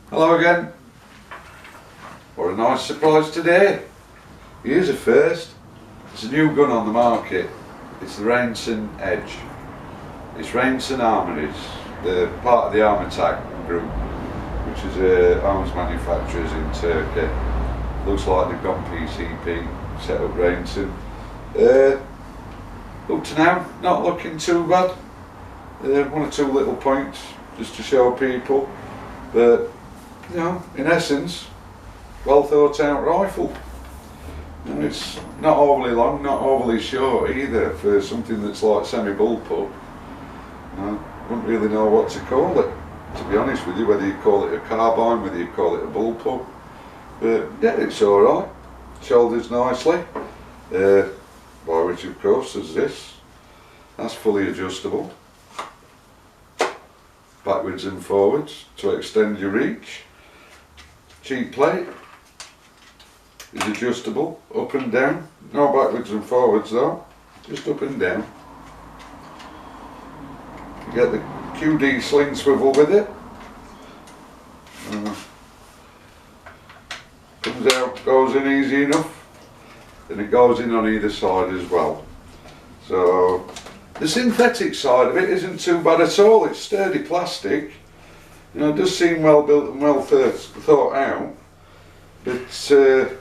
Hello again. What a nice surprise today. Here's a first. It's a new gun on the market. It's the Rainson Edge. It's Rainson Armories, the part of the Armatag group, which is arms manufacturers in Turkey. Looks like they've gone PCP, set up Rainson. Up to now, not looking too bad. One or two little points just to show people, but you know, in essence, well thought out rifle. And it's not overly long, not overly short either for something that's like semi-bullpup. I wouldn't really know what to call it, to be honest with you, whether you call it a carbine, whether you call it a bullpup. But yeah, it's alright. Shoulders nicely. By which of course there's this. That's fully adjustable. Backwards and forwards to extend your reach. Cheek plate is adjustable up and down. No backwards and forwards though, just up and down. You get the QD sling swivel with it. Comes out, goes in easy enough, and it goes in on either side as well. So the synthetic side of it isn't too bad at all. It's sturdy plastic. You know, it does seem well built and well thought out. But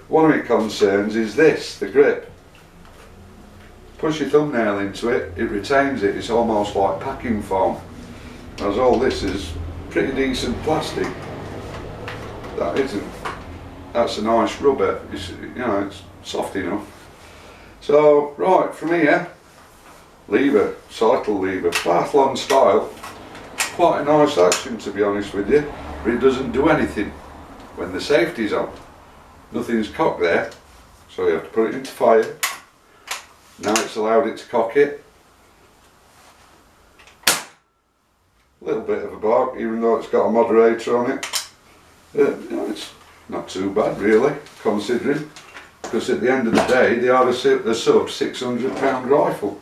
one of my concerns is this, the grip. Push your thumbnail into it, it retains it. It's almost like packing foam. Whereas all this is pretty decent plastic. That isn't. That's a nice rubber. It's, you know, it's soft enough. So right from here, lever, cycle lever, Bathlon style. Quite a nice action, to be honest with you, but it doesn't do anything when the safety's on. Nothing's cocked there, so you have to put it into fire. Now it's allowed it to cock it. A little bit of a bark, even though it's got a moderator on it. You know, it's not too bad really, considering, because at the end of the day they are a sub £600 rifle.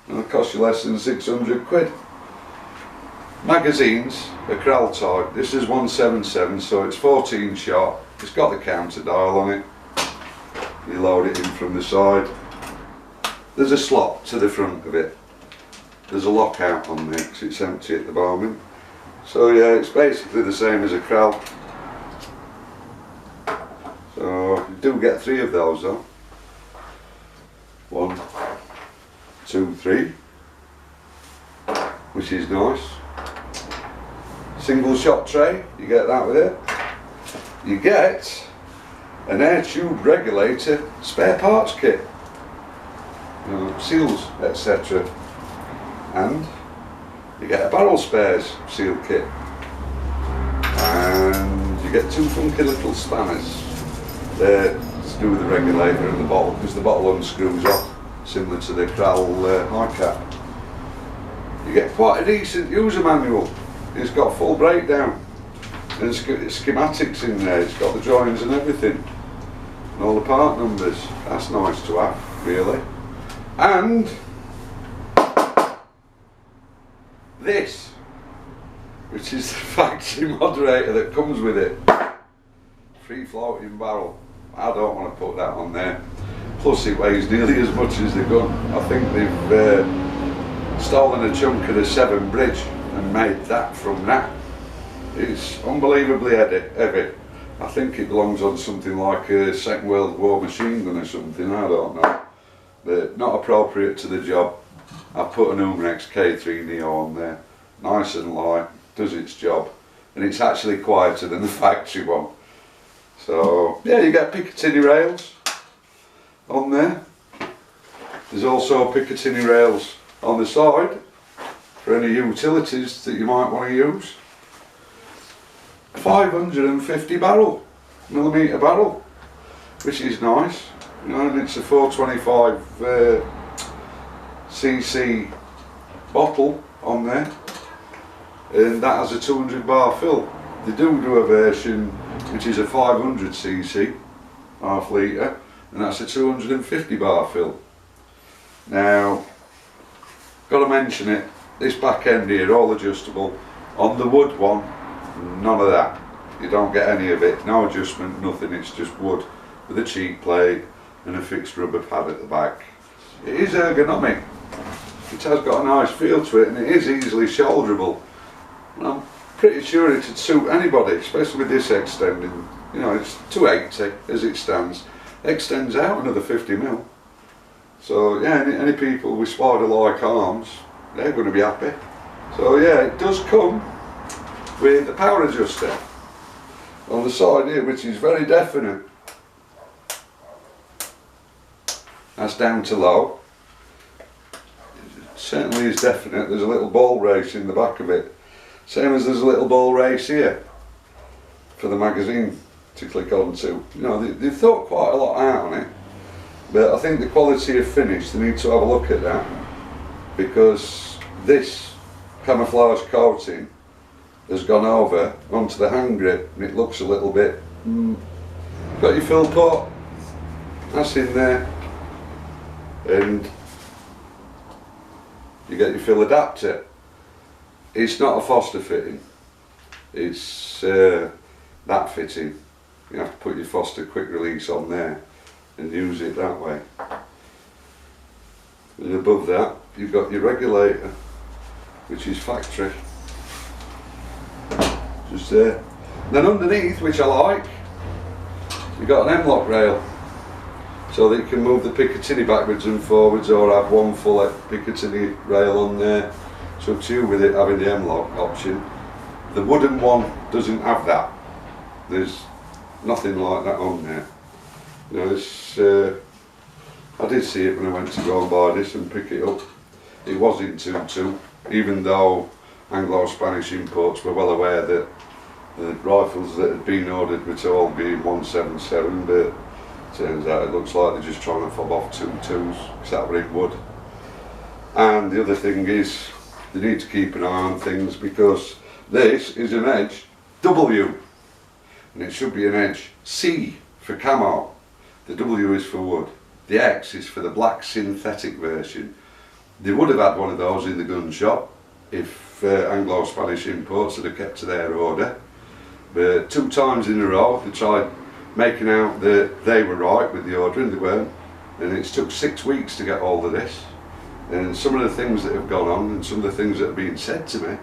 And it'll cost you less than 600 quid. Magazines are Kral type. This is 177, so it's 14 shot. It's got the counter dial on it. You load it in from the side. There's a slot to the front of it. There's a lockout on there because it's empty at the moment. So yeah, it's basically the same as a Kral. So you do get 3 of those though. 1, 2, 3, which is nice. Single shot tray, you get that with it. You get an air tube regulator spare parts kit, seals, etc. And you get a barrel spares seal kit. And you get 2 funky little spanners there to do with the regulator and the bottle, because the bottle unscrews off, similar to the Kral high cap. You get quite a decent user manual. It's got full breakdown and schematics in there. It's got the drawings and everything and all the part numbers. That's nice to have, really. And this, which is the factory moderator that comes with it. Free floating barrel. I don't want to put that on there. Plus it weighs nearly as much as the gun. I think they've stolen a chunk of the 7 bridge and made that from that. It's unbelievably heavy. I think it belongs on something like a Second World War machine gun or something, I don't know. But not appropriate to the job. I've put an Umrex K3 Neo on there. Nice and light, does its job. And it's actually quieter than the factory one. So yeah, you get Picatinny rails on there. There's also Picatinny rails on the side for any utilities that you might want to use. 550 millimetre barrel, which is nice. You know, and it's a 425 cc bottle on there, and that has a 200 bar fill. They do a version which is a 500 cc, half litre, and that's a 250 bar fill. Now, got to mention it, this back end here, all adjustable. On the wood one, none of that. You don't get any of it, no adjustment, nothing. It's just wood with a cheek plate and a fixed rubber pad at the back. It is ergonomic. It has got a nice feel to it, and it is easily shoulderable. And I'm pretty sure it would suit anybody, especially with this extending. You know, it's 280 as it stands. Extends out another 50mm. So yeah, any people with spider-like arms, they're going to be happy. So yeah, it does come with a power adjuster on the side here, which is very definite. That's down to low. It certainly is definite. There's a little ball race in the back of it. Same as there's a little ball race here for the magazine to click onto. You know, they've thought quite a lot out on it, but I think the quality of finish, they need to have a look at that, because this camouflage coating has gone over onto the hand grip and it looks a little bit, got your fill port, that's in there, and you get your fill adapter. It's not a Foster fitting, it's that fitting. You have to put your Foster quick release on there and use it that way. And above that you've got your regulator, which is factory, just there. And then underneath, which I like, you've got an M-lock rail, so that you can move the Picatinny backwards and forwards, or have one full Picatinny rail on there. So up to you with it having the M-lock option. The wooden one doesn't have that. There's nothing like that on there. You know, it's, I did see it when I went to go and buy this and pick it up. It was in 2.2, even though Anglo-Spanish imports were well aware that the rifles that had been ordered were to all be 177, but turns out it looks like they're just trying to fob off 2.2s, because that were in wood. And the other thing is, they need to keep an eye on things, because this is an Edge W, and it should be an Edge C for camo. The W is for wood, the X is for the black synthetic version. They would have had one of those in the gun shop if Anglo-Spanish imports had kept to their order, but 2 times in a row they tried making out that they were right with the order and they weren't, and it's took 6 weeks to get hold of this. And some of the things that have gone on and some of the things that have been said to me,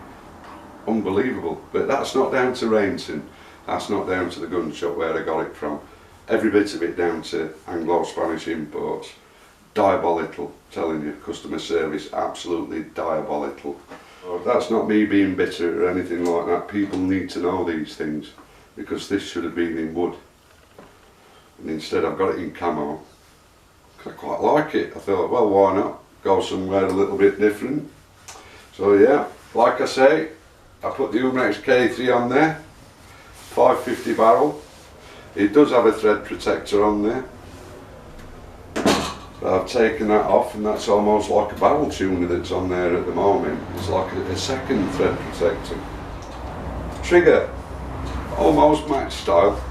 unbelievable. But that's not down to Rainson, that's not down to the gun shop where I got it from. Every bit of it down to Anglo-Spanish imports. Diabolical, telling you, customer service, absolutely diabolical. That's not me being bitter or anything like that. People need to know these things, because this should have been in wood. And instead I've got it in camo. I quite like it. I thought, well, why not? Go somewhere a little bit different. So yeah, like I say, I put the Umax K3 on there, 550 barrel. It does have a thread protector on there. So I've taken that off, and that's almost like a barrel tuner that's on there at the moment. It's like a second thread protector. Trigger, almost match style.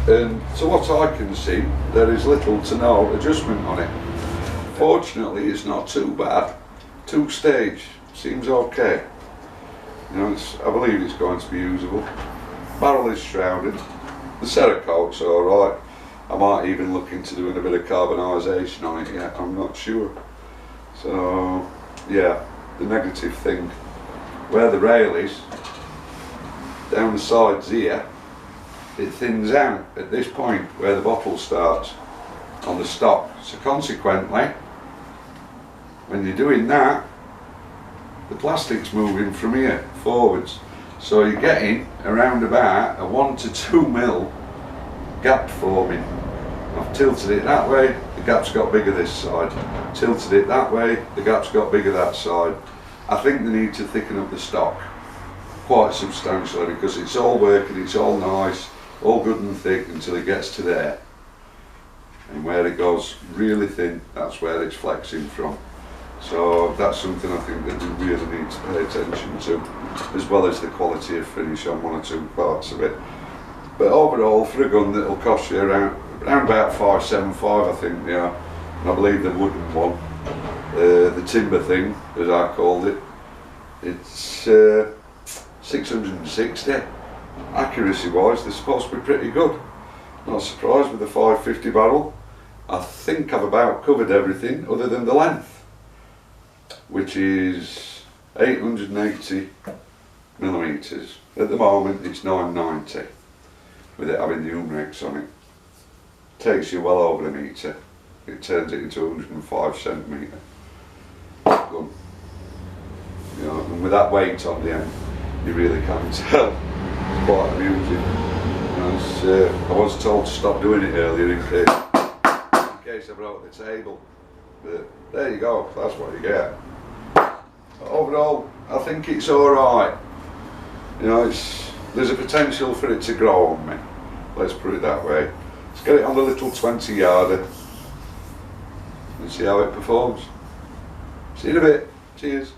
And to what I can see, there is little to no adjustment on it. Fortunately, it's not too bad. 2-stage seems okay. You know, I believe it's going to be usable. Barrel is shrouded. The Cerakote's alright. I might even look into doing a bit of carbonisation on it yet, I'm not sure. So yeah, the negative thing, where the rail is, down the sides here, it thins out at this point where the bottle starts on the stock. So consequently, when you're doing that, the plastic's moving from here forwards. So you're getting around about a 1 to 2 mil gap forming. I've tilted it that way, the gap's got bigger this side. Tilted it that way, the gap's got bigger that side. I think they need to thicken up the stock quite substantially, because it's all working, it's all nice, all good and thick until it gets to there. And where it goes really thin, that's where it's flexing from. So that's something I think that we really need to pay attention to, as well as the quality of finish on 1 or 2 parts of it. But overall, for a gun that'll cost you around about 575, I think they are. And I believe the wooden one, the timber thing, as I called it, it's 660. accuracy wise they're supposed to be pretty good. Not surprised with the 550 barrel. I think I've about covered everything other than the length, which is 880 millimetres. At the moment it's 990 with it having the Umrex on it. Takes you well over a metre. It turns it into 105 centimetre gun. You know, and with that weight on the end, you really can't tell. It's quite amusing. You know, I was told to stop doing it earlier in case I broke the table. But there you go, that's what you get. Overall, I think it's alright. You know, there's a potential for it to grow on me. Let's put it that way. Let's get it on the little 20 yarder and see how it performs. See you in a bit. Cheers.